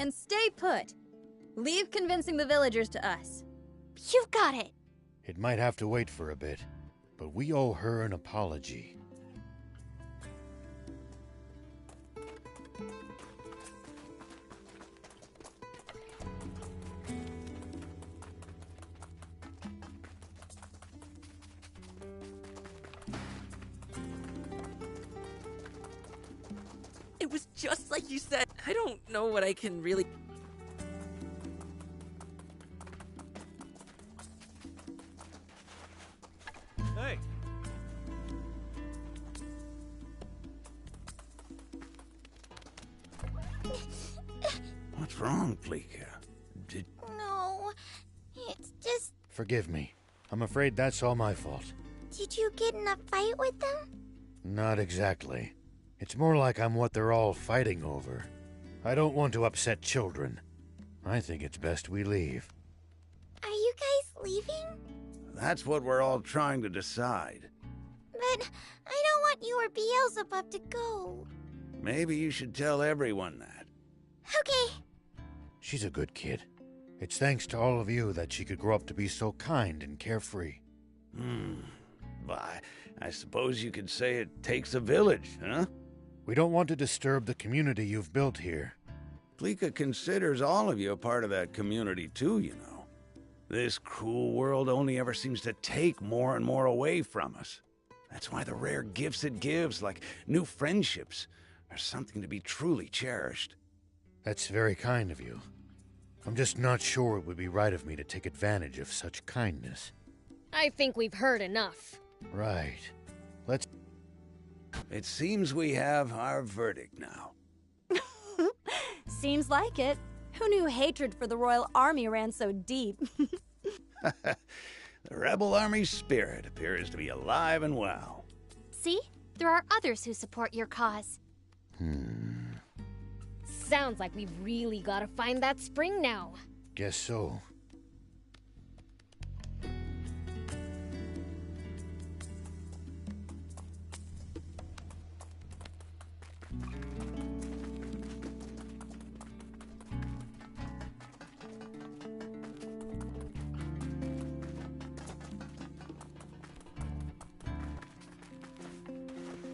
and stay put. Leave convincing the villagers to us. You've got it. It might have to wait for a bit, but we owe her an apology. It was just like you said. I don't know what I can really... Hey! What's wrong, Pleeka? No, it's just... Forgive me. I'm afraid that's all my fault. Did you get in a fight with them? Not exactly. It's more like I'm what they're all fighting over. I don't want to upset children. I think it's best we leave. Are you guys leaving? That's what we're all trying to decide. But I don't want you or Beelzebub to go. Maybe you should tell everyone that. Okay. She's a good kid. It's thanks to all of you that she could grow up to be so kind and carefree. Why, I suppose you could say it takes a village, huh? We don't want to disturb the community you've built here. Pleeka considers all of you a part of that community too, you know. This cruel world only ever seems to take more and more away from us. That's why the rare gifts it gives, like new friendships, are something to be truly cherished. That's very kind of you. I'm just not sure it would be right of me to take advantage of such kindness. I think we've heard enough. Right. Let's... It seems we have our verdict now. Seems like it. Who knew hatred for the royal army ran so deep? The rebel army's spirit appears to be alive and well. See? There are others who support your cause. Sounds like we've really gotta find that spring now. Guess so.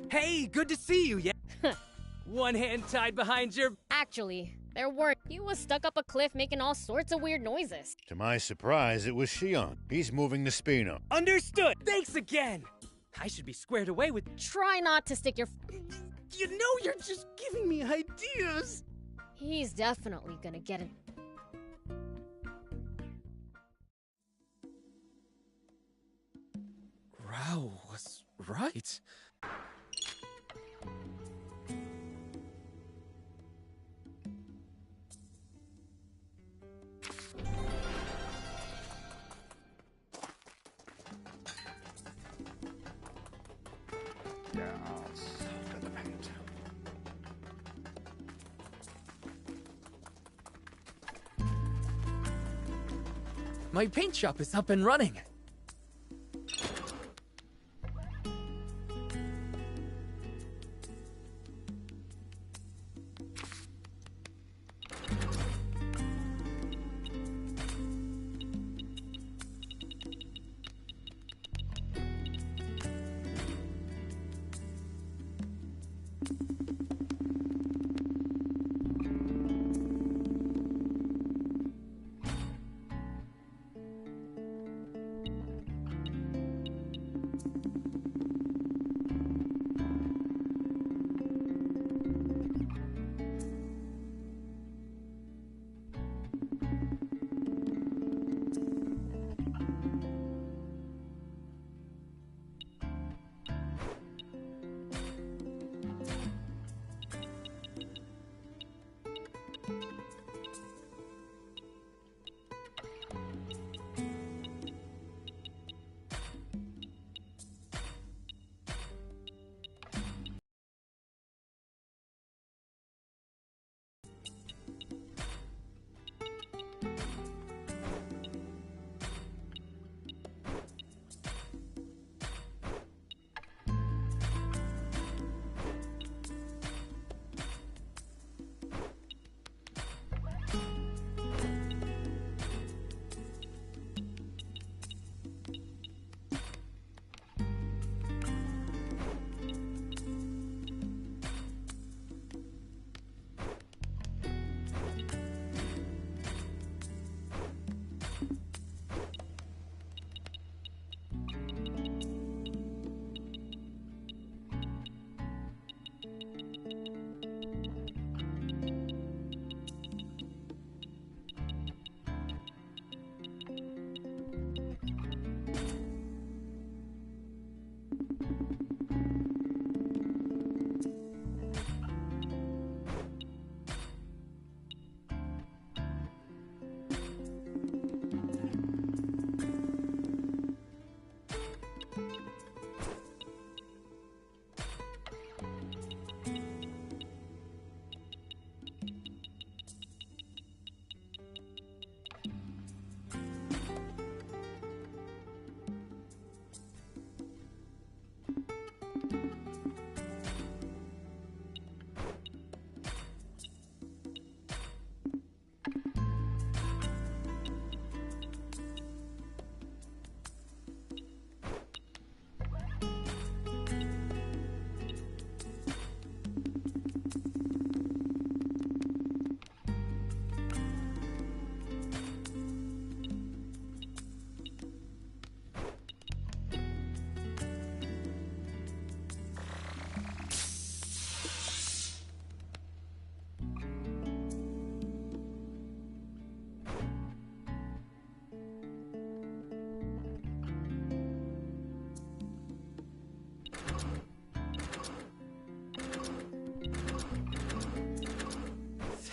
Hey, good to see you, yeah? One hand tied behind your... Actually, there weren't. He was stuck up a cliff making all sorts of weird noises. To my surprise, it was Shion. He's moving to Spino. Understood! Thanks again! I should be squared away with... Try not to stick your... You know you're just giving me ideas! He's definitely gonna get it. Rao was right. My paint shop is up and running.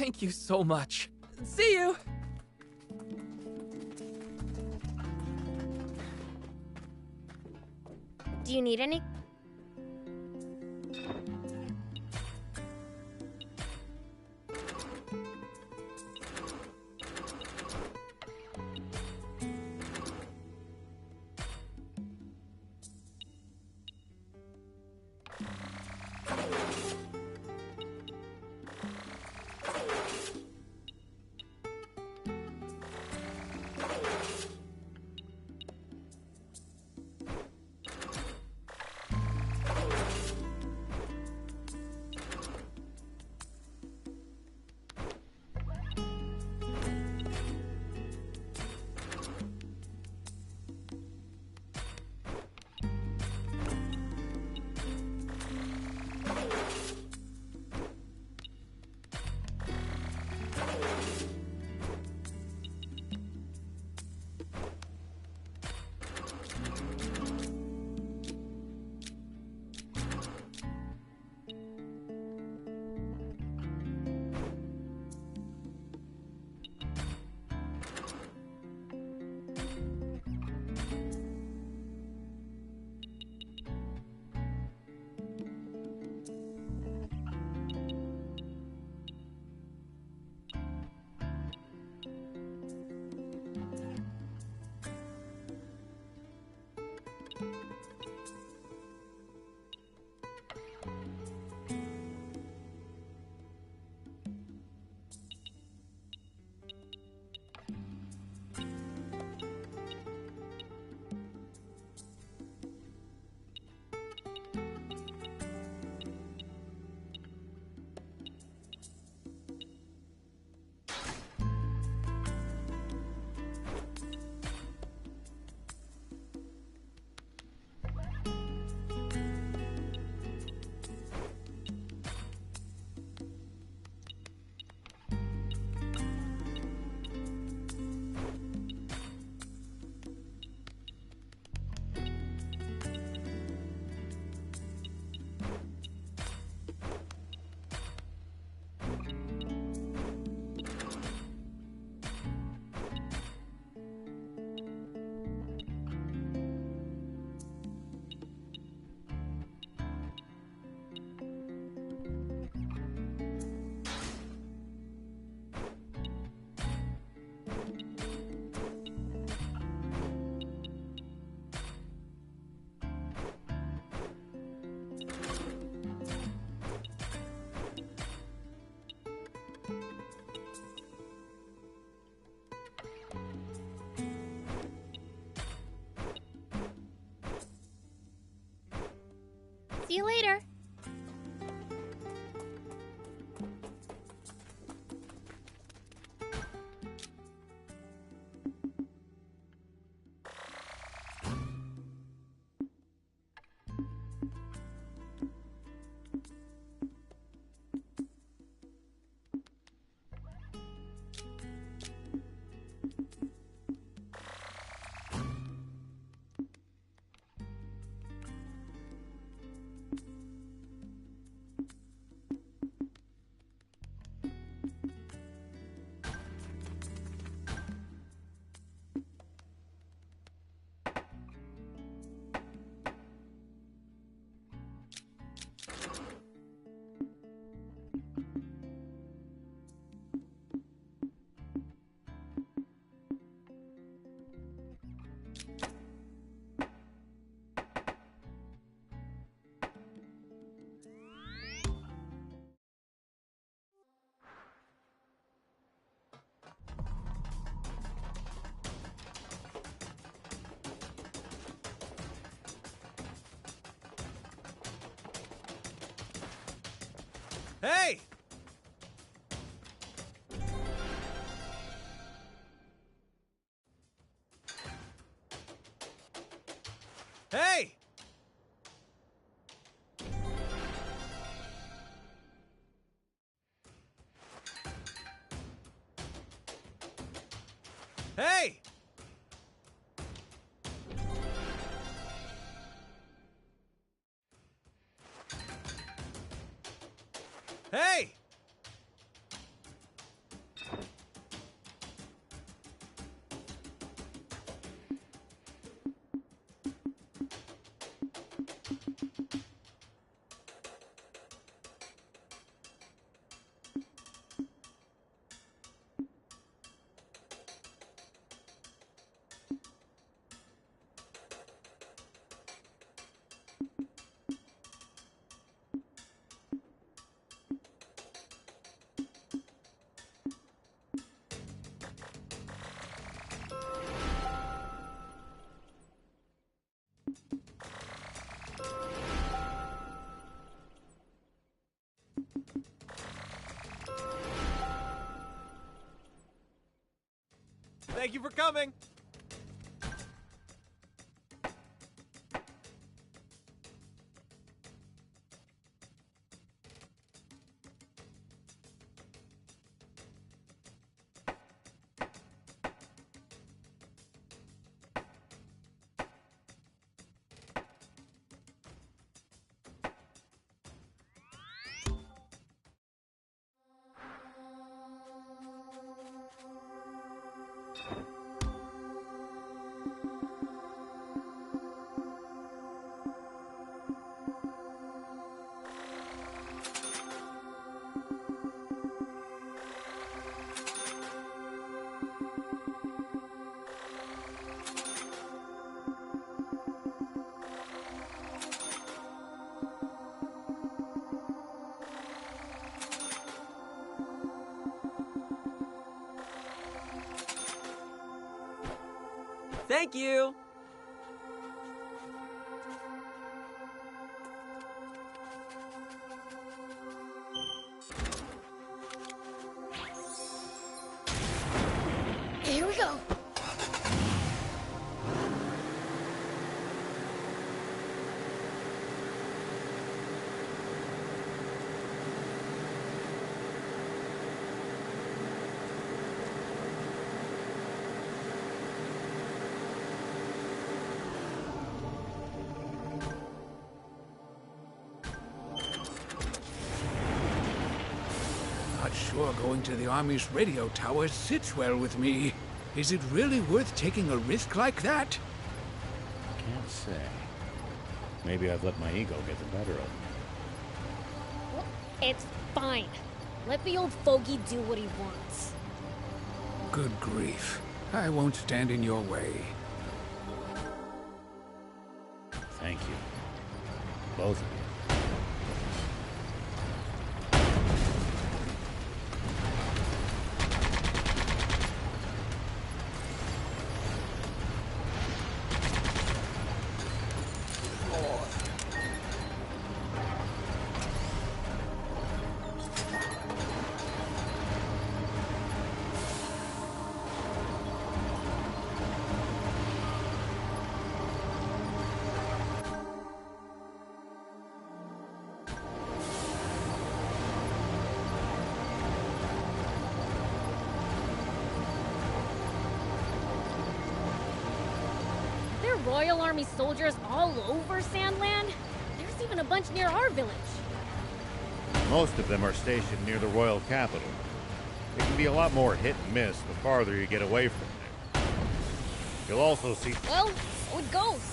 Thank you so much. See you! Do you need any? See you later. Hey! Hey! Hey! Hey! Thank you for coming. Thank you! Here we go. Not sure going to the Army's radio tower sits well with me. Is it really worth taking a risk like that? Can't say. Maybe I've let my ego get the better of me. It's fine. Let the old fogey do what he wants. Good grief. I won't stand in your way. Thank you. Both of you. There are Royal Army soldiers all over Sandland. There's even a bunch near our village. Most of them are stationed near the royal capital. It can be a lot more hit and miss the farther you get away from there. You'll also see... Well, so it goes.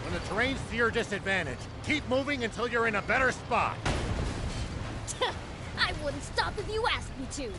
When the terrain's to your disadvantage, keep moving until you're in a better spot. I wouldn't stop if you asked me to.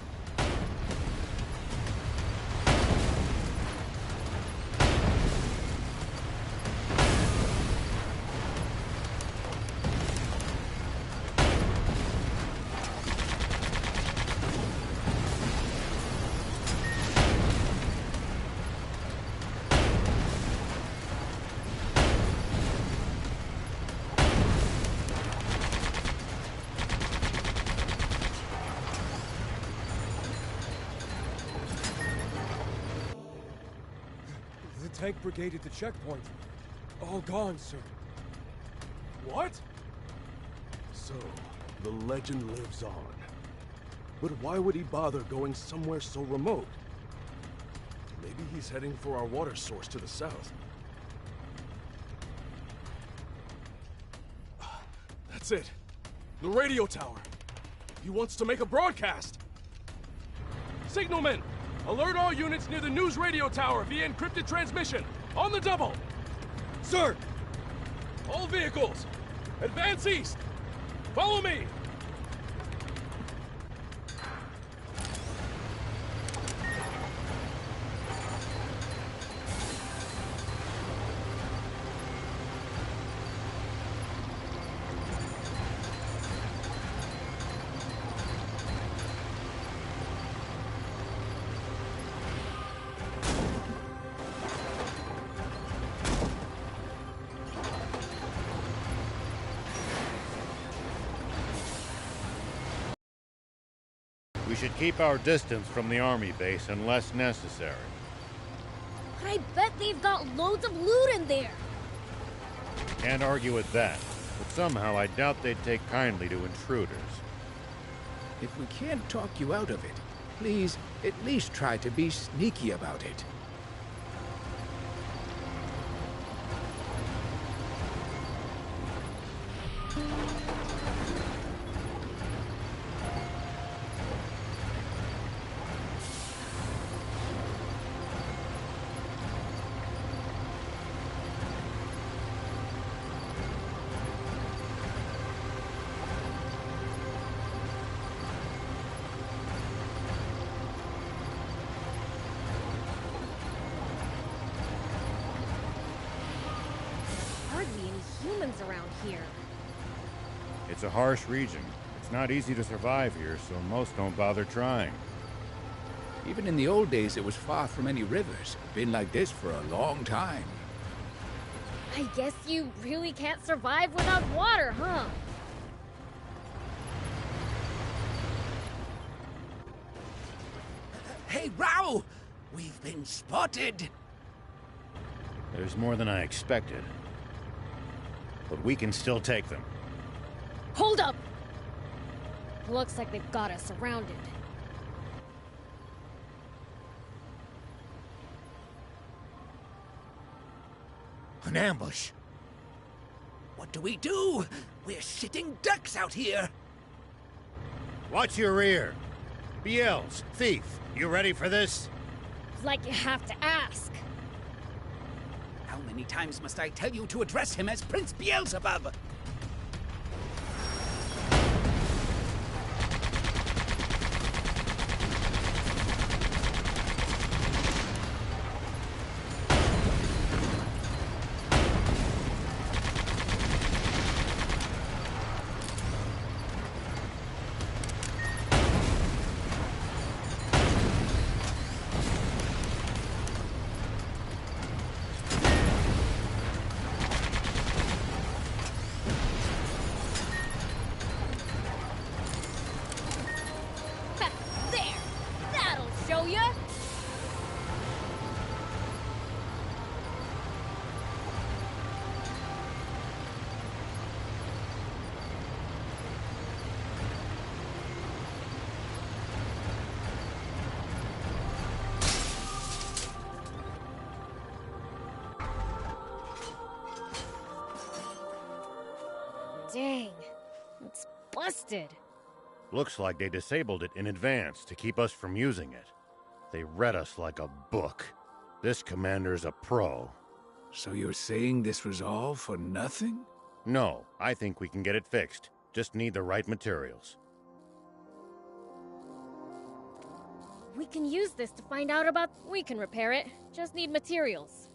The tank brigade at the checkpoint. All gone, sir. What? So, the legend lives on. But why would he bother going somewhere so remote? Maybe he's heading for our water source to the south. That's it. The radio tower. He wants to make a broadcast. Signalman! Alert all units near the news radio tower via encrypted transmission. On the double! Sir! All vehicles! Advance east! Follow me! We should keep our distance from the army base unless necessary. But I bet they've got loads of loot in there. Can't argue with that, but somehow I doubt they'd take kindly to intruders. If we can't talk you out of it, please at least try to be sneaky about it. Humans around here. It's a harsh region. It's not easy to survive here, so most don't bother trying. Even in the old days, it was far from any rivers. Been like this for a long time. I guess you really can't survive without water, huh? Hey, Rao! We've been spotted! There's more than I expected. But we can still take them. Hold up! Looks like they've got us surrounded. An ambush. What do we do? We're sitting ducks out here. Watch your rear. BLs, thief, you ready for this? Like you have to ask. How many times must I tell you to address him as Prince Beelzebub? Dang, it's busted. Looks like they disabled it in advance to keep us from using it. They read us like a book. This commander's a pro. So you're saying this was all for nothing? No, I think we can get it fixed. Just need the right materials. We can use this to find out about... We can repair it. Just need materials.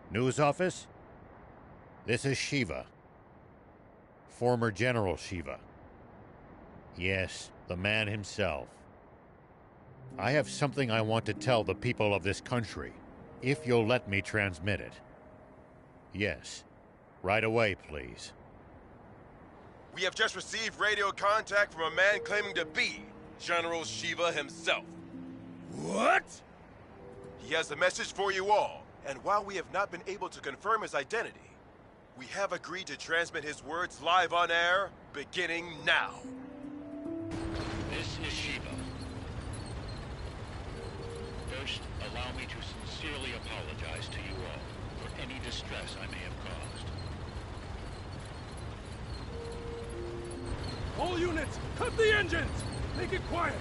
News office? This is Shiva. Former General Shiva. Yes, the man himself. I have something I want to tell the people of this country, if you'll let me transmit it. Yes. Right away, please. We have just received radio contact from a man claiming to be General Shiva himself. What? He has a message for you all, and while we have not been able to confirm his identity, we have agreed to transmit his words live on air, beginning now. This is Shiva. First, allow me to sincerely apologize to you all for any distress I may have caused. All units, cut the engines! Make it quiet!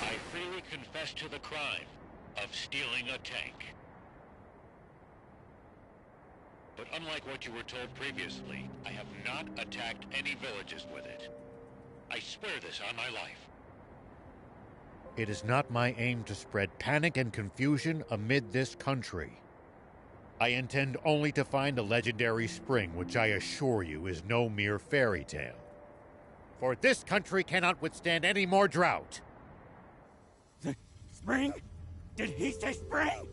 I freely confess to the crime of stealing a tank. But unlike what you were told previously, I have not attacked any villages with it. I swear this on my life. It is not my aim to spread panic and confusion amid this country. I intend only to find the legendary spring, which I assure you is no mere fairy tale. for this country cannot withstand any more drought. Spring? Did he say spring?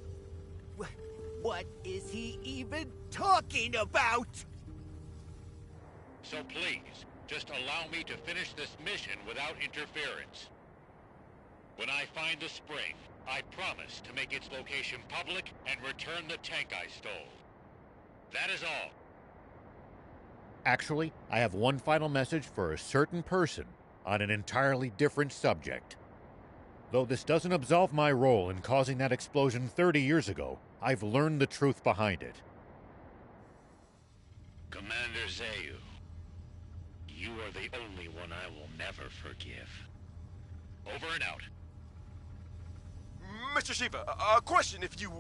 What is he even talking about? So please, just allow me to finish this mission without interference. When I find the spring, I promise to make its location public and return the tank I stole. That is all. Actually, I have one final message for a certain person on an entirely different subject. Though this doesn't absolve my role in causing that explosion 30 years ago, I've learned the truth behind it. Commander Zayu, you are the only one I will never forgive. Over and out. Mr. Shiva, a question if you,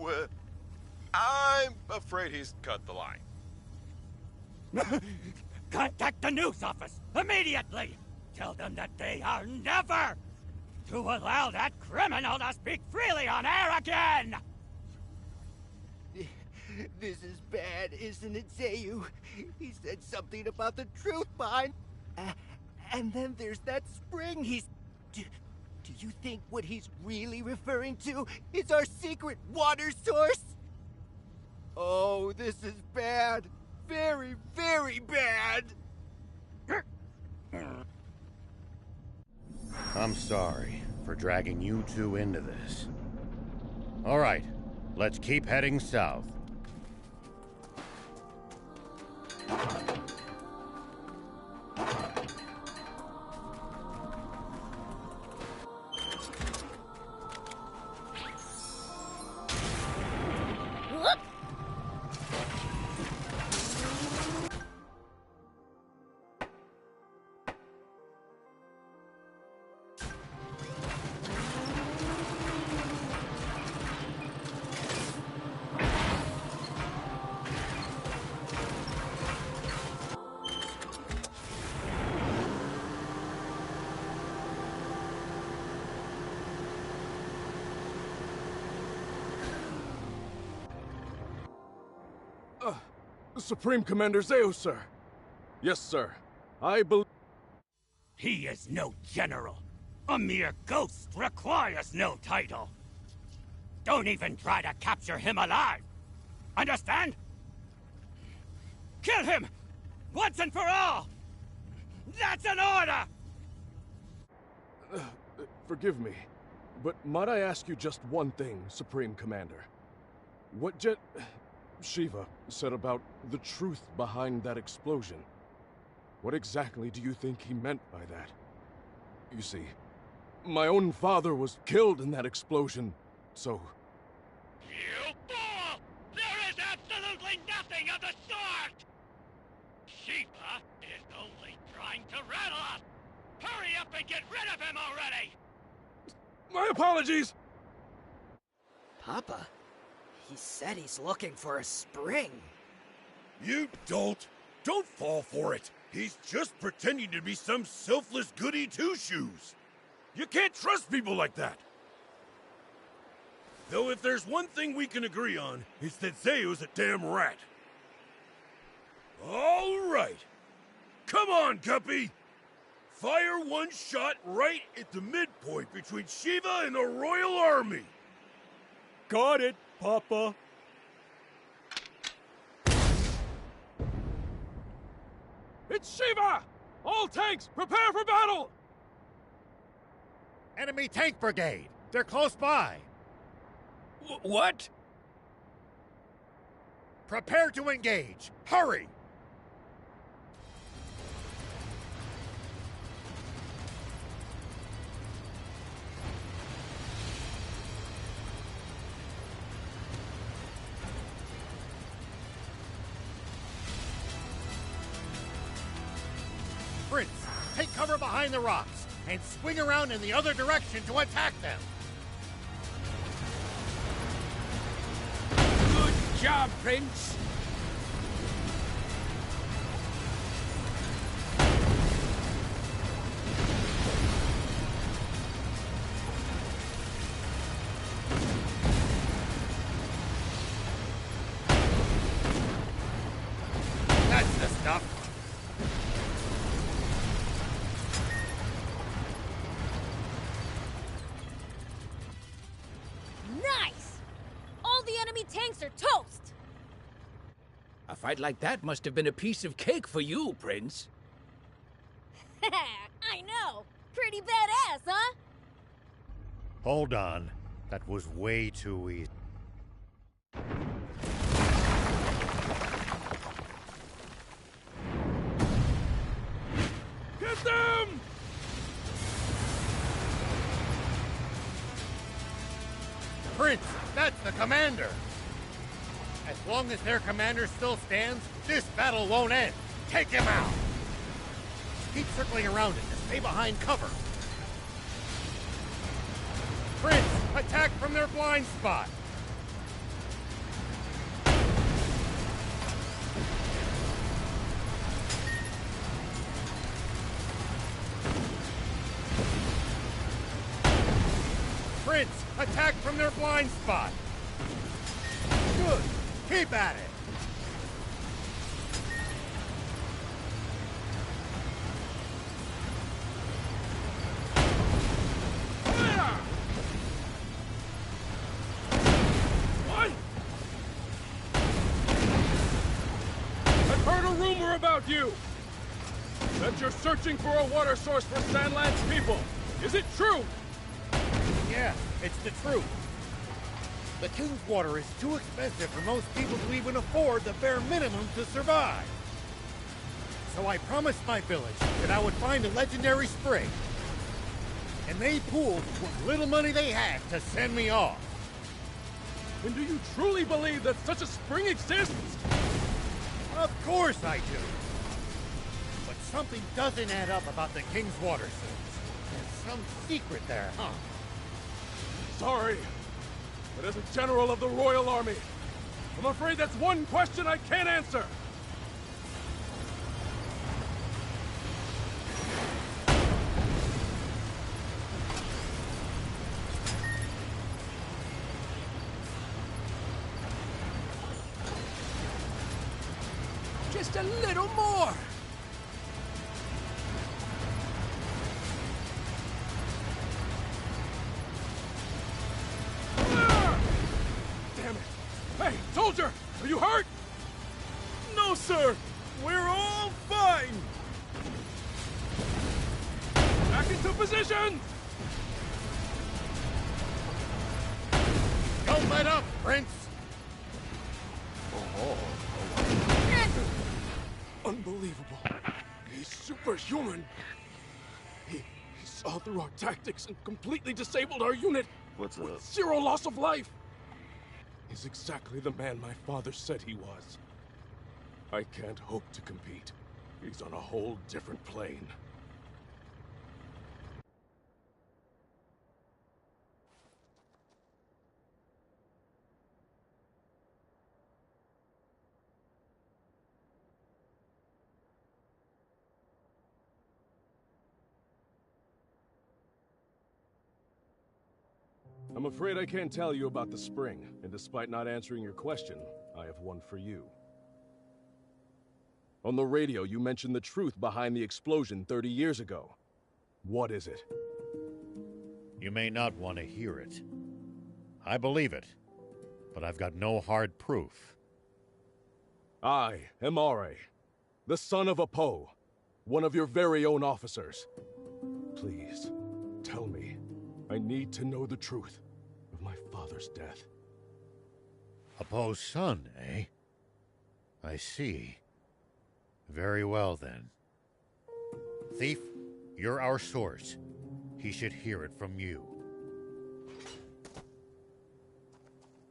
I'm afraid he's cut the line. Contact the news office immediately! Tell them that they are never to allow that criminal to speak freely on air again! This is bad, isn't it, Zayu? He said something about the truth behind... and then there's that spring he's... Do you think what he's really referring to is our secret water source? Oh, this is bad. Very, very bad. I'm sorry for dragging you two into this. All right, let's keep heading south. Supreme Commander Zayu, sir. Yes, sir. I believe... He is no general. A mere ghost requires no title. Don't even try to capture him alive. Understand? Kill him! Once and for all! That's an order! Forgive me, but might I ask you just one thing, Supreme Commander? What Shiva said about the truth behind that explosion. What exactly do you think he meant by that? You see, my own father was killed in that explosion, so... You fool! There is absolutely nothing of the sort! Shiva is only trying to rattle us! Hurry up and get rid of him already! My apologies! Papa? He said he's looking for a spring. You don't fall for it. He's just pretending to be some selfless goody two-shoes. You can't trust people like that. Though if there's one thing we can agree on, it's that Zayu's a damn rat. All right. Come on, Guppy. Fire one shot right at the midpoint between Shiva and the Royal Army. Got it, Papa. It's Shiva! All tanks, prepare for battle! Enemy tank brigade! They're close by! What? Prepare to engage! Hurry! Prince, take cover behind the rocks and swing around in the other direction to attack them. Good job, Prince. That's the stuff. enemy tanks are toast! A fight like that must have been a piece of cake for you, Prince. I know! Pretty badass, huh? Hold on. That was way too easy. Get them! Prince, that's the commander! As long as their commander still stands, this battle won't end. Take him out! Keep circling around it and stay behind cover. Prince, attack from their blind spot! Prince, attack from their blind spot! Good! Keep at it! What? I've heard a rumor about you! That you're searching for a water source for Sandland's people! Is it true? Yeah, it's the truth. The King's water is too expensive for most people to even afford the bare minimum to survive. So I promised my village that I would find a legendary spring. And they pooled what little money they had to send me off. And do you truly believe that such a spring exists? Of course I do. But something doesn't add up about the King's water source. There's some secret there, huh? Sorry, but as a general of the Royal Army, I'm afraid that's one question I can't answer. Just a little more! Damn it! Hey, soldier! Are you hurt? No, sir! We're all fine! Back into position! Don't let up, Prince! Unbelievable. He's superhuman. He saw through our tactics and completely disabled our unit. What's with zero loss of life. He's exactly the man my father said he was. I can't hope to compete. He's on a whole different plane. I'm afraid I can't tell you about the spring, and despite not answering your question, I have one for you. On the radio, you mentioned the truth behind the explosion 30 years ago. What is it? You may not want to hear it. I believe it, but I've got no hard proof. I am Are, the son of Apo, one of your very own officers. Please, tell me. I need to know the truth of my father's death. Apo's son, eh? I see. Very well, then. Thief, you're our source. He should hear it from you.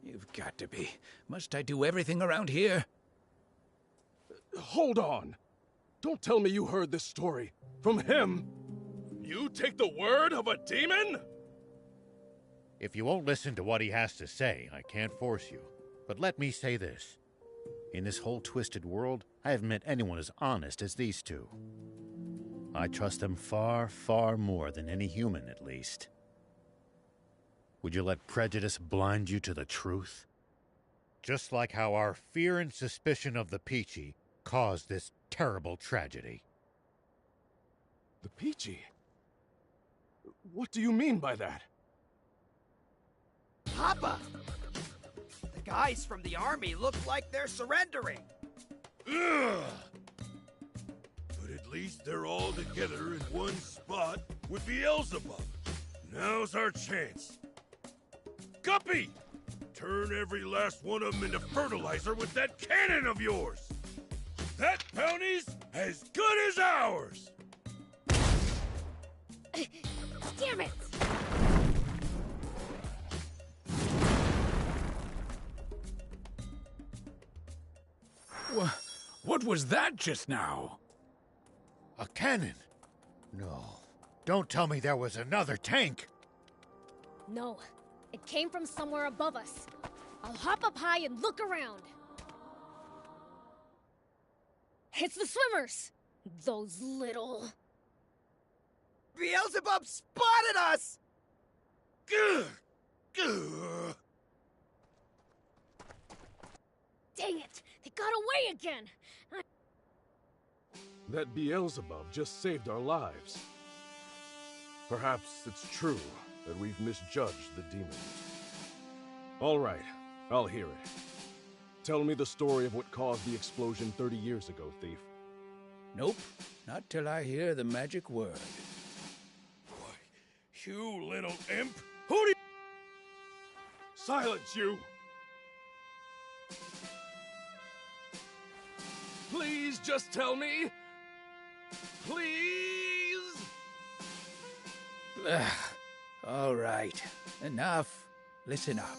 You've got to be. Must I do everything around here? Hold on! Don't tell me you heard this story from him! You take the word of a demon?! If you won't listen to what he has to say, I can't force you. But let me say this. In this whole twisted world, I haven't met anyone as honest as these two. I trust them far, far more than any human, at least. Would you let prejudice blind you to the truth? Just like how our fear and suspicion of the Peachy caused this terrible tragedy. The Peachy? What do you mean by that? Papa! The guys from the army look like they're surrendering. Ugh! But at least they're all together in one spot with Beelzebub. Now's our chance. Guppy! Turn every last one of them into fertilizer with that cannon of yours! That bounty's as good as ours! Damn it! What was that just now? A cannon? No. Don't tell me there was another tank! No, it came from somewhere above us. I'll hop up high and look around. It's the swimmers! Those little... Beelzebub spotted us! Gah! Gah! Dang it! They got away again! That Beelzebub just saved our lives. Perhaps it's true that we've misjudged the demons. All right, I'll hear it. Tell me the story of what caused the explosion 30 years ago, thief. Nope, not till I hear the magic word. You little imp! Who do you... Silence, you! Please just tell me! Please! All right, enough. Listen up.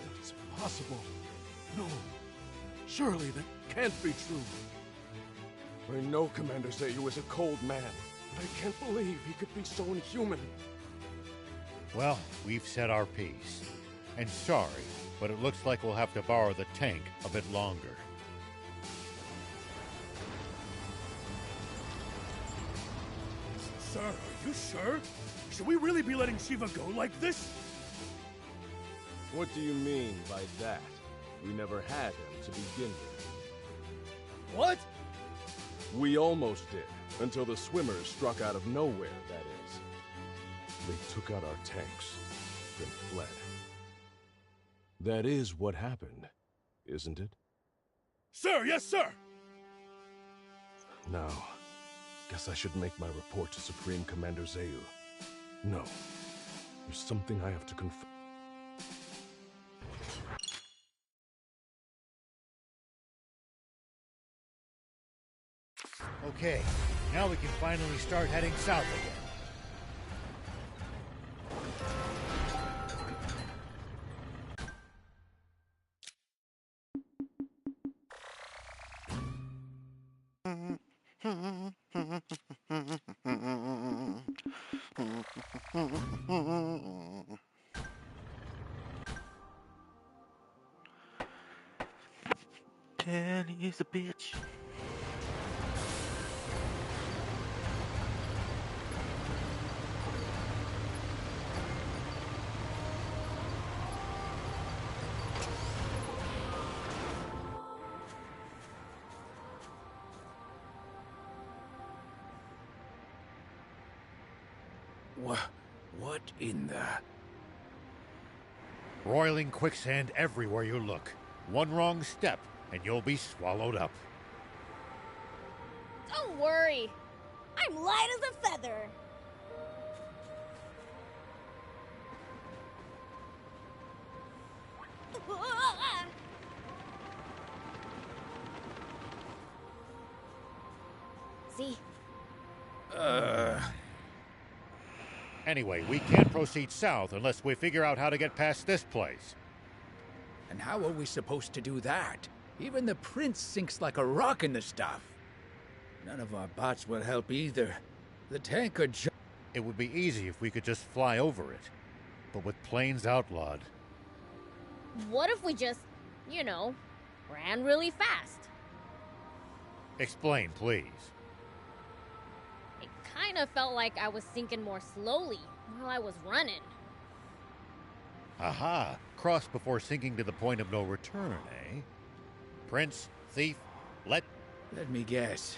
That's impossible. No. Surely that can't be true. I know Commander Zayu is a cold man, but I can't believe he could be so inhuman. Well, we've said our piece. And sorry, but it looks like we'll have to borrow the tank a bit longer. Sir, are you sure? Should we really be letting Shiva go like this? What do you mean by that? We never had him to begin with. What? We almost did, until the swimmers struck out of nowhere, that is. They took out our tanks, then fled. That is what happened, isn't it? Sir, yes, sir! Now, guess I should make my report to Supreme Commander Zayu. No, there's something I have to confirm. Okay, now we can finally start heading south again. Daddy is a bitch. What in the... Roiling quicksand everywhere you look. One wrong step, and you'll be swallowed up. Don't worry. I'm light as a feather. See? Anyway, we can't proceed south unless we figure out how to get past this place. And how are we supposed to do that? Even the prince sinks like a rock in the stuff. None of our bots will help either. The tank could It would be easy if we could just fly over it. But with planes outlawed... What if we just, you know, ran really fast? Explain, please. It kind of felt like I was sinking more slowly while I was running. Aha! Cross before sinking to the point of no return, eh? Prince, thief, let me guess.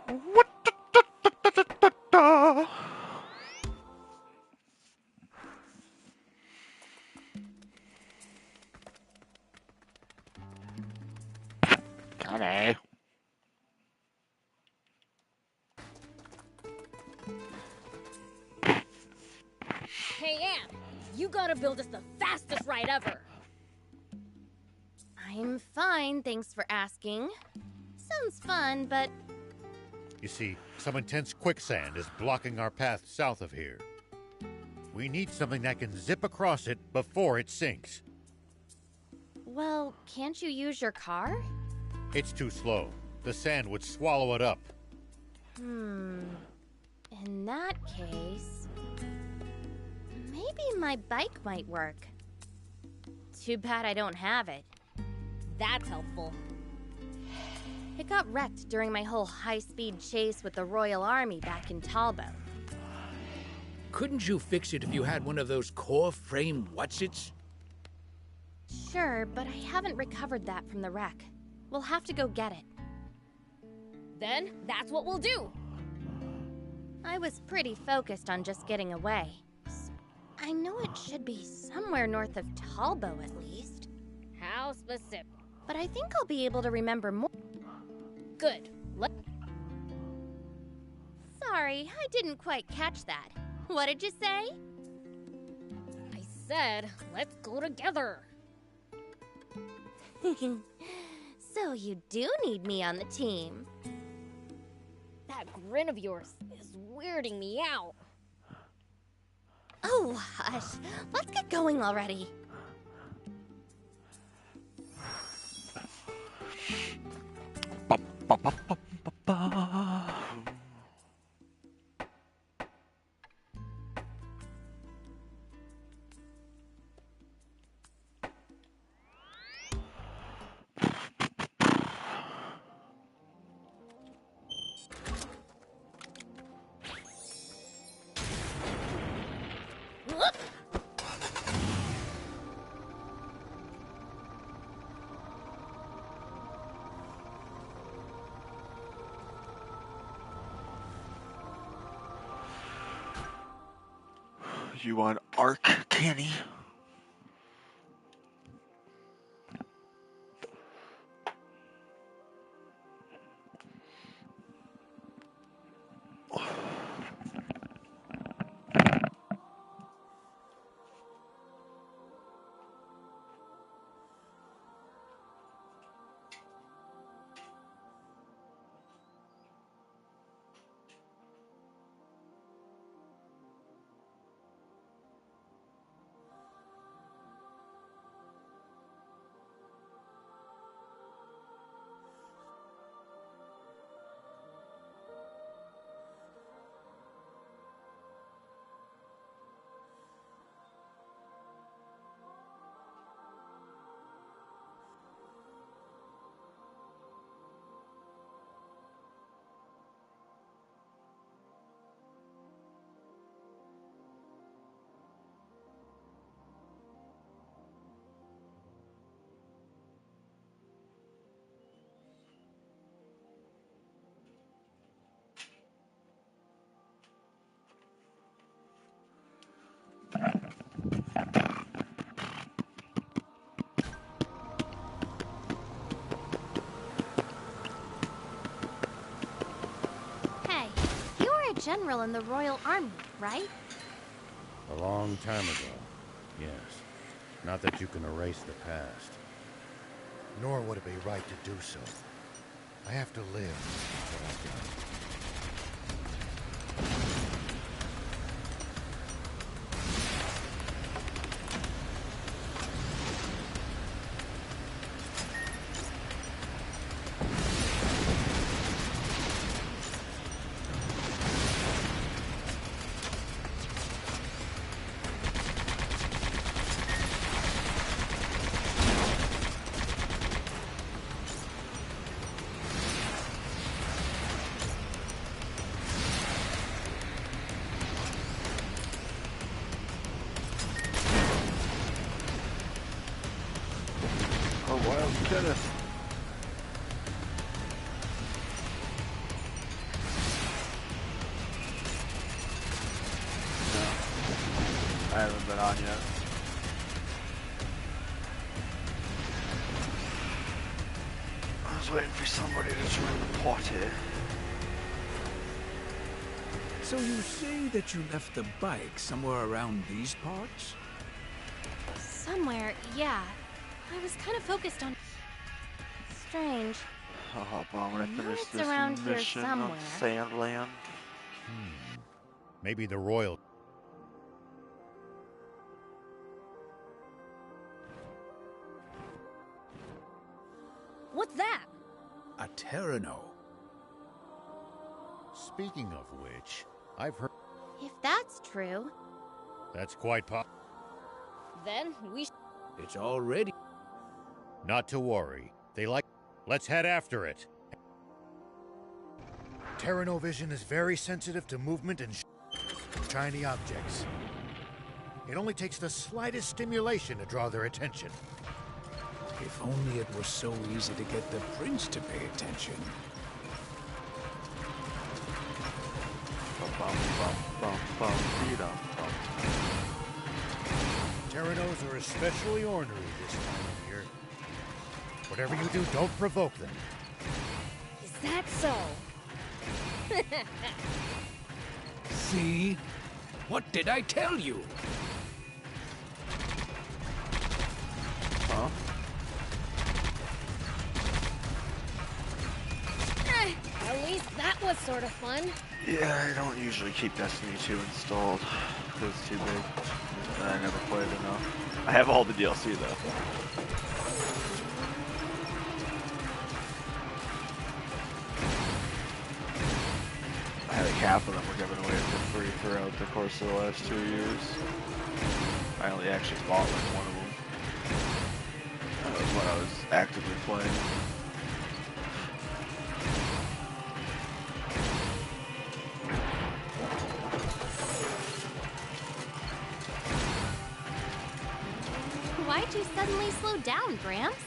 What the Hey, Ann, you gotta build us the fastest ride ever. I'm fine, thanks for asking. Sounds fun, but... You see, some intense quicksand is blocking our path south of here. We need something that can zip across it before it sinks. Well, can't you use your car? It's too slow. The sand would swallow it up. In that case... maybe my bike might work. Too bad I don't have it. That's helpful. It got wrecked during my whole high-speed chase with the Royal Army back in Talbot. Couldn't you fix it if you had one of those core frame whatsits? Sure, but I haven't recovered that from the wreck. We'll have to go get it. Then, that's what we'll do. I was pretty focused on just getting away. I know it should be somewhere north of Talbot, at least. How specific? But I think I'll be able to remember more. Good. Sorry, I didn't quite catch that. What did you say? I said, let's go together. So you do need me on the team. That grin of yours is weirding me out. Oh, hush. Let's get going already. You on Ark, Kenny? Hey, you were a general in the Royal Army, right? A long time ago, yes. Not that you can erase the past. Nor would it be right to do so. I have to live what I've done. Kenneth. No, I haven't been on yet. I was waiting for somebody to join the party. So you say that you left the bike somewhere around these parts? Somewhere, yeah. I was kind of focused on... Strange. I'll hop on when I finish it's this around here mission on somewhere. Sandland. Maybe the royal... What's that? A Terrano. Speaking of which, I've heard... If that's true... That's quite Then we It's already... Not to worry. They like... Let's head after it. Terranovision is very sensitive to movement and shiny objects. It only takes the slightest stimulation to draw their attention. If only it was so easy to get the prince to pay attention. Terranos are especially ornery this time of year. Whatever you do, don't provoke them. Is that so? See? What did I tell you? Huh? At least that was sort of fun. Yeah, I don't usually keep Destiny 2 installed because it's too big. I never played enough. I have all the DLC though. I think half of them were given away for free throughout the course of the last 2 years. I only actually bought like one of them. That was when I was actively playing. Why'd you suddenly slow down, Gramps?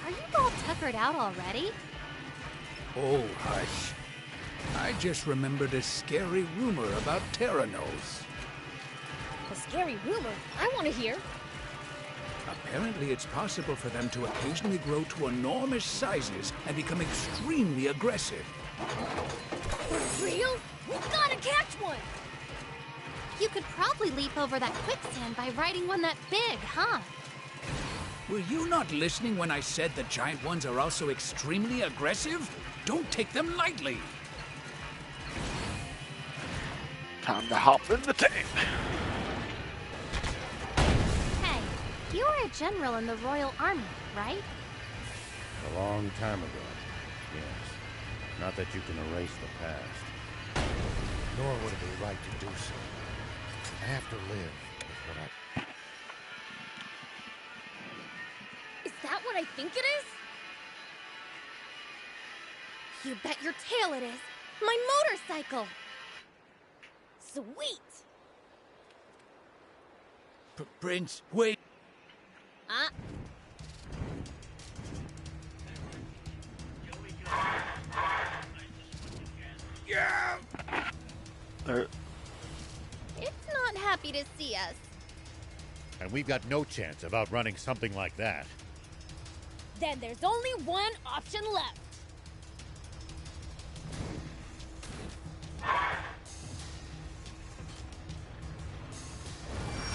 Are you all tuckered out already? Oh, hush. I just remembered a scary rumor about Terranos. A scary rumor. I want to hear. Apparently it's possible for them to occasionally grow to enormous sizes and become extremely aggressive. For real? We gotta catch one! You could probably leap over that quicksand by riding one that big, huh? Were you not listening when I said the giant ones are also extremely aggressive? Don't take them lightly. Time to hop in the tank. Hey, you were a general in the Royal Army, right? A long time ago, yes. Not that you can erase the past. Nor would it be right to do so. I have to live with what I... Is that what I think it is? You bet your tail it is. My motorcycle! Sweet! Prince, wait. Yeah! It's not happy to see us. And we've got no chance of outrunning something like that. Then there's only one option left.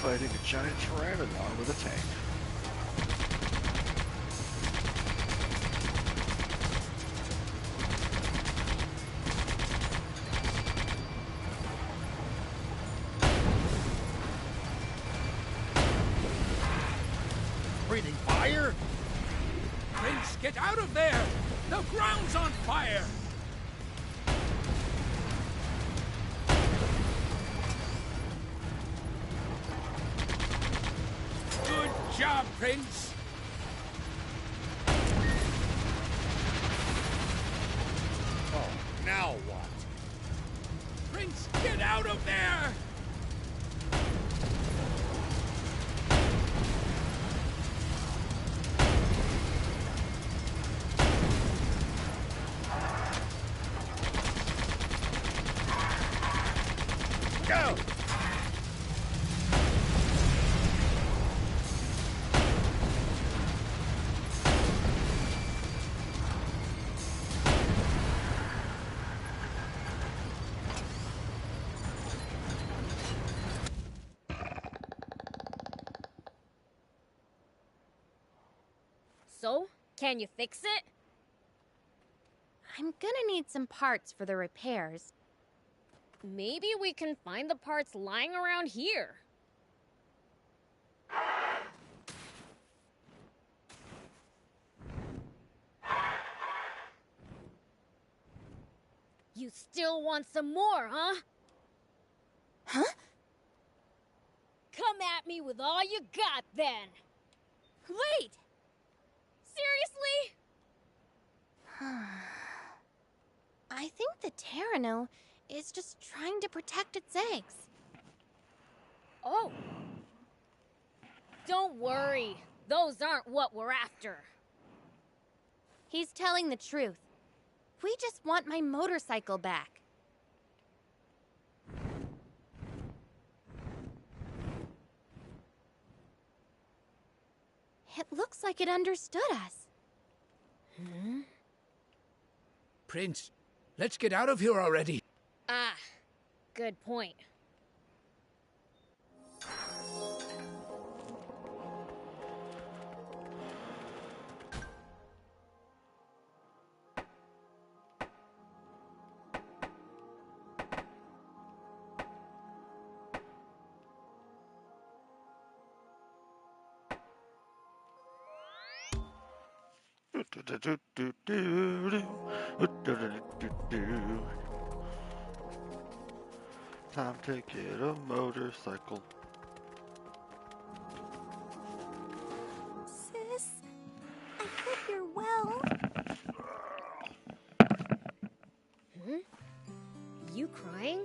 Fighting a giant pteranodon with a tank. Breathing fire? Prince, get out of there! The ground's on fire! Good job, Prince! Oh, now what? Prince, get out of there! Go! So, can you fix it? I'm gonna need some parts for the repairs. Maybe we can find the parts lying around here. You still want some more, huh? Huh? Come at me with all you got, then. Wait! Seriously? I think the Terrano is just trying to protect its eggs. Oh. Don't worry. Those aren't what we're after. He's telling the truth. We just want my motorcycle back. It looks like it understood us. Hmm? Prince, let's get out of here already. Ah, good point. Time to get a motorcycle. Sis, I hope you're well. Hmm? You crying?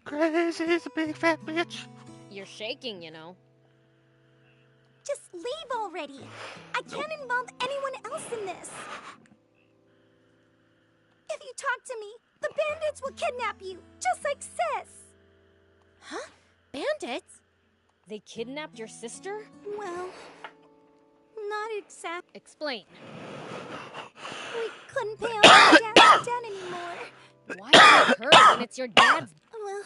Crazy's a big fat bitch. You're shaking, you know. Just leave already. I can't involve anyone else in this. If you talk to me, the bandits will kidnap you, just like Sis. Huh? Bandits? They kidnapped your sister? Well, not exactly. Explain. We couldn't pay off my dad's debt anymore. Why take her when it's your dad's? Well,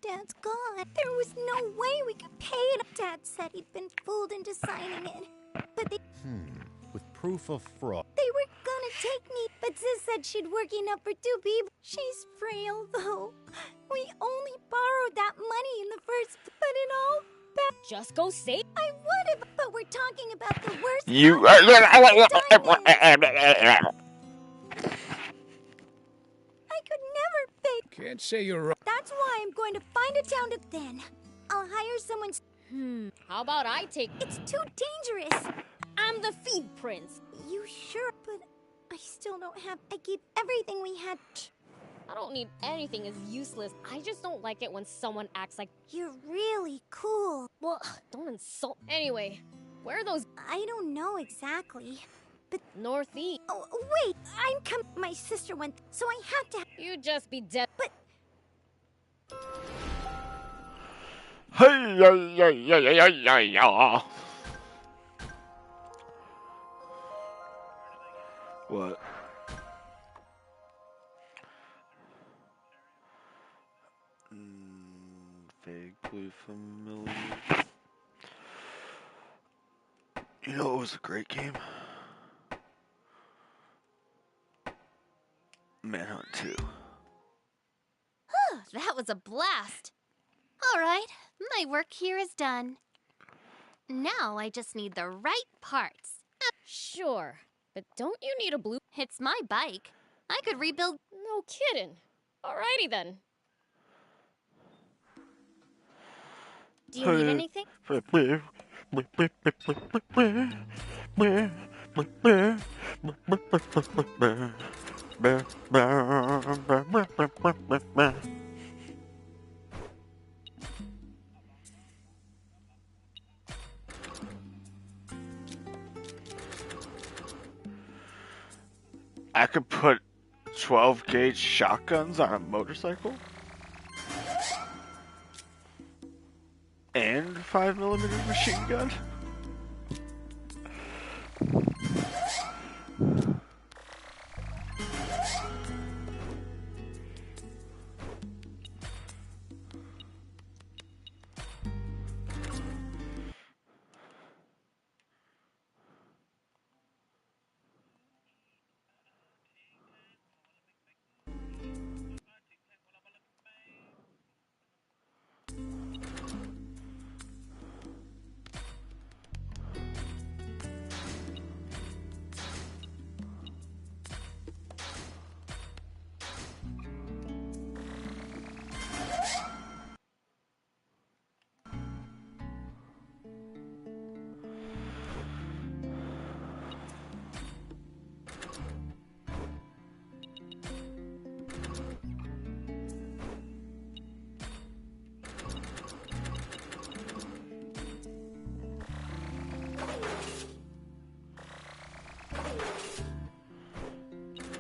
Dad's gone. There was no way we could pay it. Dad said he'd been fooled into signing it. But With proof of fraud. they were gonna take me. But Sis said she'd work enough for 2 people. She's frail, though. We only borrowed that money in the first, but it all back. Just go save. I would have, but we're talking about the worst. You. I could never pay. Can't say you're wrong. That's why I'm going to find a town to then. I'll hire someone. How about I take? It's too dangerous. I'm the feed prince. You sure? But I still don't have. I gave everything we had. I don't need anything as useless. I just don't like it when someone acts like You're really cool. Well, don't insult. Anyway, where are those? I don't know exactly. But Northeast. Oh, wait. My sister went, so I have to. You'd just be dead. But Hey, yeah. What? Vaguely familiar. You know, it was a great game. Manhunt 2. that was a blast. All right, my work here is done. Now I just need the right parts. Sure, but don't you need a blue? It's my bike. I could rebuild. No kidding. Alrighty then. Do you need anything? I could put 12 gauge shotguns on a motorcycle? And 5mm machine gun?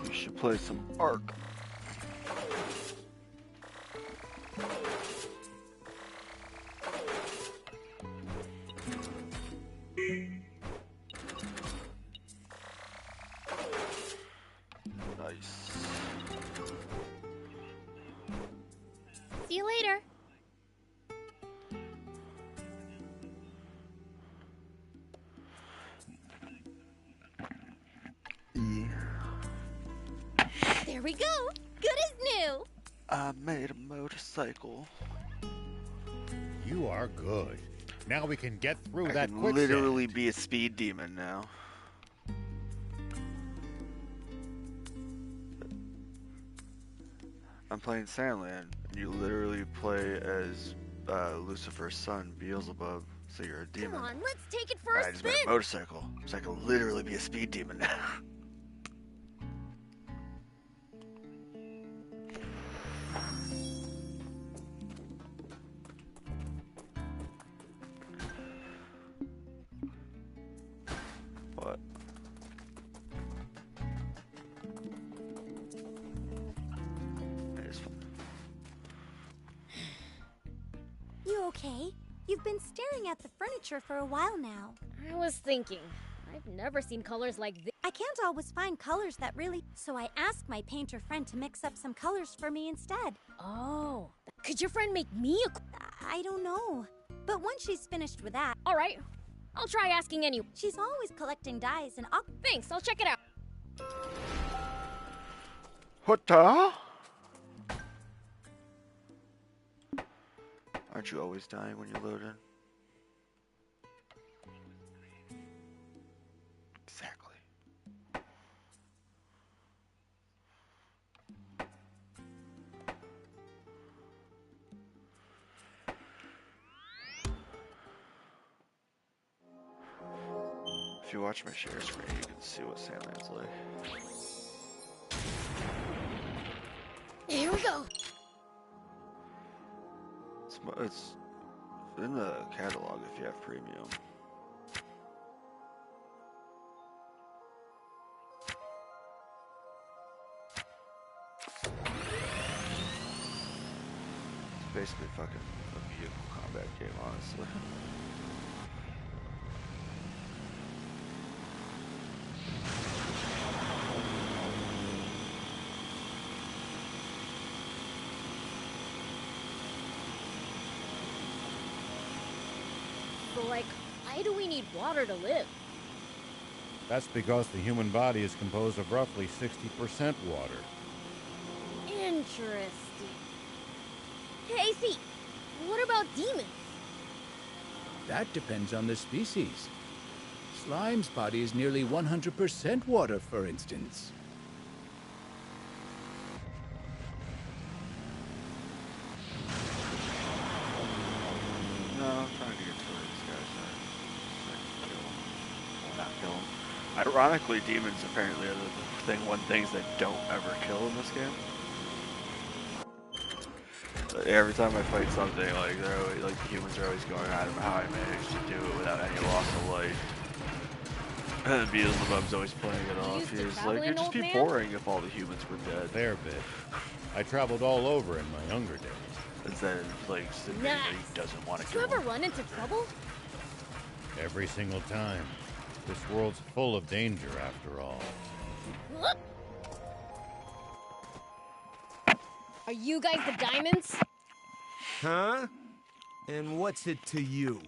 You should play some Ark. Nice. See you later. There we go. Good as new. I made a motorcycle. You are good. Now we can get through I that can quicksand. literally be a speed demon now. I'm playing Sandland, and you literally play as Lucifer's son, Beelzebub, so you're a demon. Come on, let's take it for I a just made spin. a motorcycle, so I can literally be a speed demon now. What? It's fun. You okay? You've been staring at the furniture for a while now. I was thinking, I've never seen colors like this. I can't always find colors that really... So I asked my painter friend to mix up some colors for me instead. Oh, could your friend make me a... I don't know. But once she's finished with that... All right, I'll try asking anyway. She's always collecting dyes and... Thanks, I'll check it out. What the? Aren't you always dying when you load in? Exactly. If you watch my share screen, you can see what Sandland's like. Here we go. It's in the catalog if you have premium. It's basically fucking a vehicle combat game, honestly. So, like, why do we need water to live? That's because the human body is composed of roughly 60% water. Interesting. Hey, Thief, what about demons? That depends on the species. Slime's body is nearly 100% water, for instance. No, I'm trying to get to these guys. So I can kill them. Well, not kill them. Ironically, demons apparently are the one things that don't ever kill in this game. Every time I fight something, like they're always, like the humans are always going, I don't know how I managed to do it without any loss of life. And Beelzebub's always playing it off. He's like, it'd just be boring if all the humans were dead. Fair bit. I traveled all over in my younger days. Instead of like admitting that he doesn't want to Did you kill ever him. run into trouble? Every single time. This world's full of danger, after all. Are you guys the diamonds? Huh? And what's it to you?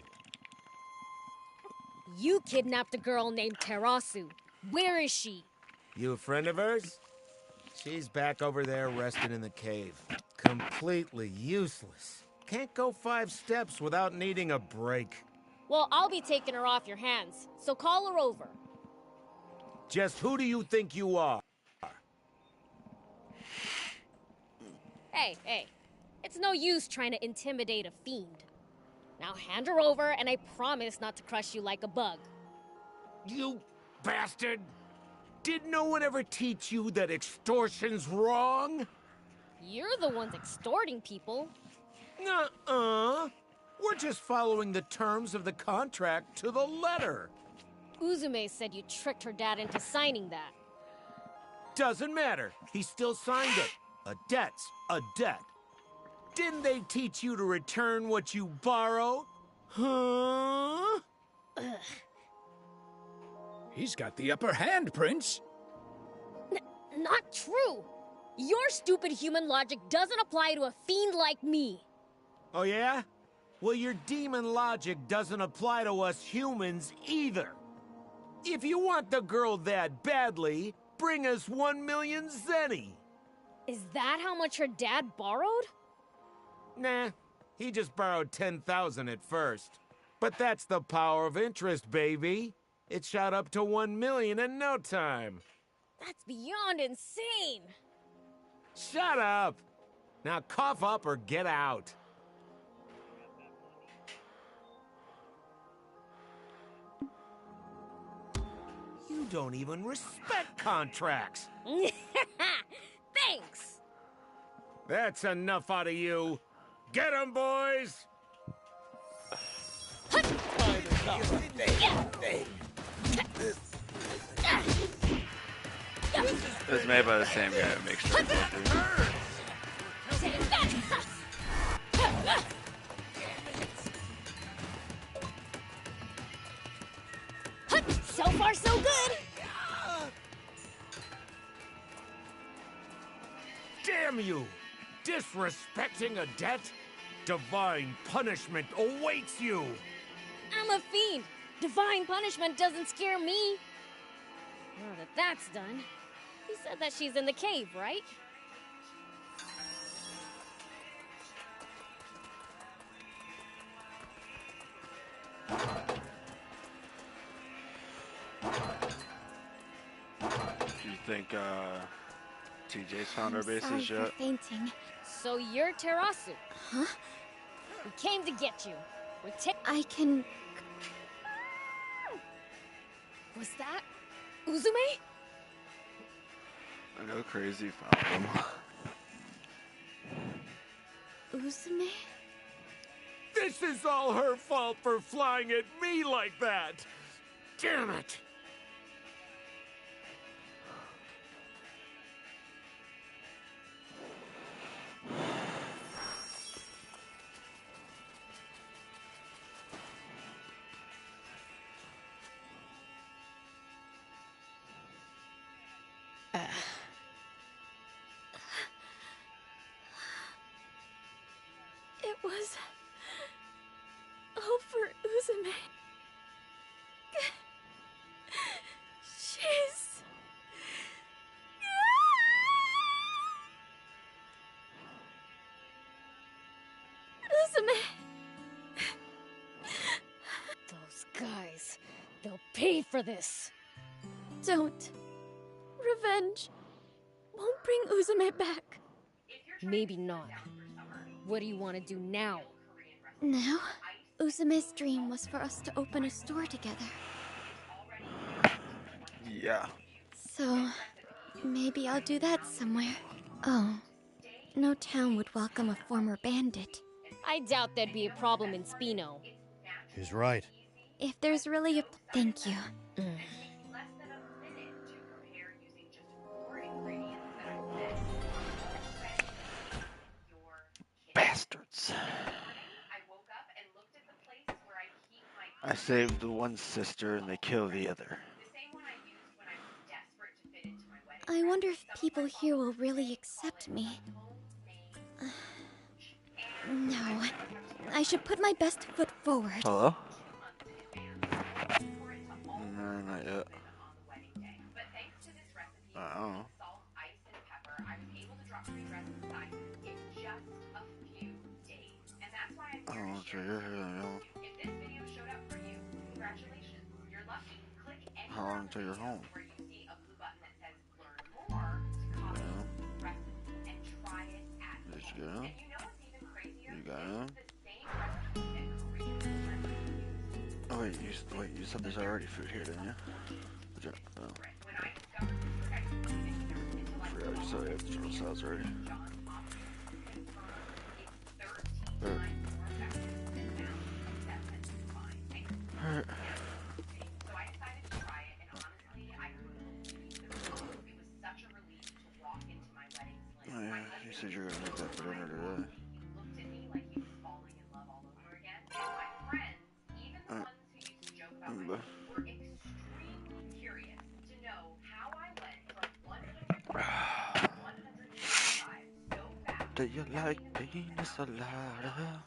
You kidnapped a girl named Terasu. Where is she? You a friend of hers? She's back over there resting in the cave. Completely useless. Can't go 5 steps without needing a break. Well, I'll be taking her off your hands, so call her over. Just who do you think you are? Hey, it's no use trying to intimidate a fiend. Now hand her over, and I promise not to crush you like a bug. You bastard! Did no one ever teach you that extortion's wrong? You're the ones extorting people. Nuh-uh. We're just following the terms of the contract to the letter. Uzume said you tricked her dad into signing that. Doesn't matter. He still signed it. A debt's a debt. Didn't they teach you to return what you borrow? Huh? Ugh. He's got the upper hand, Prince. Not true. Your stupid human logic doesn't apply to a fiend like me. Oh yeah? Well, your demon logic doesn't apply to us humans either. If you want the girl that badly, bring us 1 million zenny. Is that how much her dad borrowed? Nah, he just borrowed 10,000 at first. But that's the power of interest, baby. It shot up to 1 million in no time. That's beyond insane. Shut up! Now cough up or get out. You don't even respect contracts. Thanks. That's enough out of you. Get 'em, boys! It was made by the same guy who makes sure So far, so good. Damn you! Disrespecting a debt? Divine punishment awaits you! I'm a fiend. Divine punishment doesn't scare me. Now that that's done, you said that she's in the cave, right? Do you think TJ's found our bases Sorry yet? for fainting. So you're Terasu. Huh? We came to get you. I can... Was that Uzume? I know Crazy found him. Uzume? This is all her fault for flying at me like that! Damn it! It was all for Uzume. pay for this. Don't. Revenge won't bring Uzume back. Maybe not. What do you want to do now? Now, Uzume's dream was for us to open a store together. Yeah. So, maybe I'll do that somewhere. Oh, no town would welcome a former bandit. I doubt there'd be a problem in Spino. He's right. If there's really a... Thank you. Bastards. I saved the one sister and they killed the other. I wonder if people here will really accept me. No. I should put my best foot forward. Hello? No, not yet. I don't know. I don't know what you're here. How long until you're home? Did you get in? You got in? Oh wait, you said there's already food here, didn't you? Oh. I forgot you said you had the drill size already. Alright. Oh yeah, you said you were gonna make that for dinner today. Do you like pina colada?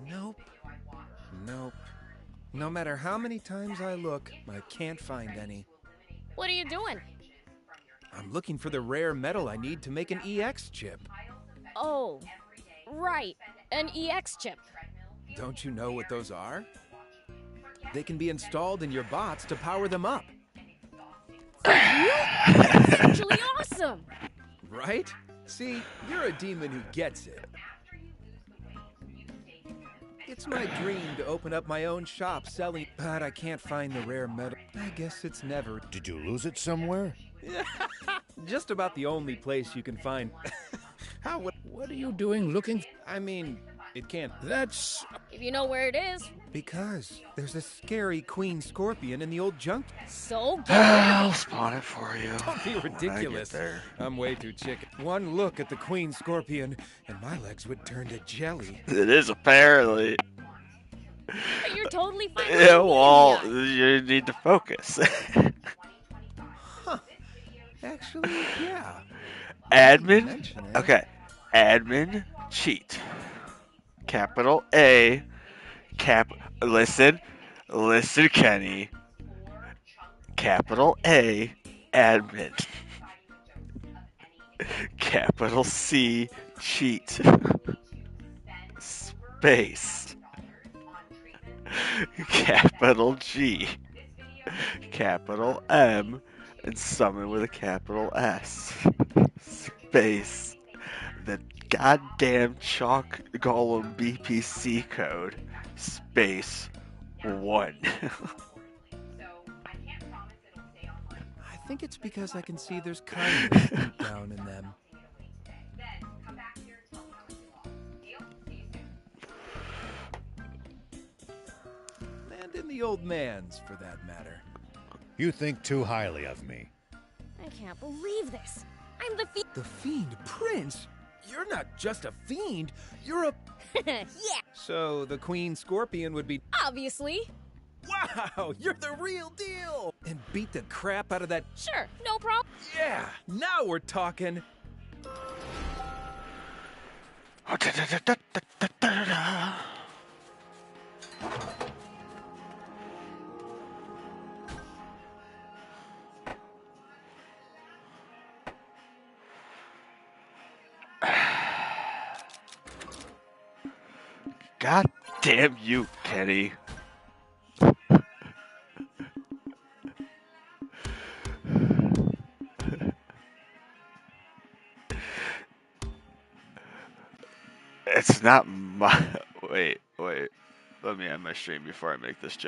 Nope. Nope. No matter how many times I look, I can't find any. What are you doing? I'm looking for the rare metal I need to make an EX chip. Oh, right. An EX chip. Don't you know what those are? They can be installed in your bots to power them up. That's actually awesome! Right? See, you're a demon who gets it. It's my dream to open up my own shop selling, but I can't find the rare metal. I guess it's never. Did you lose it somewhere? Just about the only place you can find. What are you doing looking? I mean, it can't. That's... If you know where it is. Because there's a scary queen scorpion in the old junk. So I'll spawn it for you. Don't be ridiculous. I'm way too chicken. One look at the queen scorpion, and my legs would turn to jelly. It is apparently. But you're totally fine. Yeah, well, you need to focus. Huh. Actually, yeah. Admin? Okay. Admin cheat. Capital A. Listen, Kenny. Capital A. Admin. Capital C. Cheat. Space. Capital G. Capital M. And summon with a capital S. Space. The goddamn chalk golem BPC code. Space 1. I think it's because I can see there's kindness deep down in them. And in the old man's, for that matter. You think too highly of me. I can't believe this. I'm the fiend. The Fiend Prince? You're not just a fiend, you're a... Yeah. So the Queen Scorpion would be... Obviously. Wow, you're the real deal! And beat the crap out of that... Sure, no problem. Yeah, now we're talking. God damn you, Kenny. It's not my... Wait. Let me end my stream before I make this joke.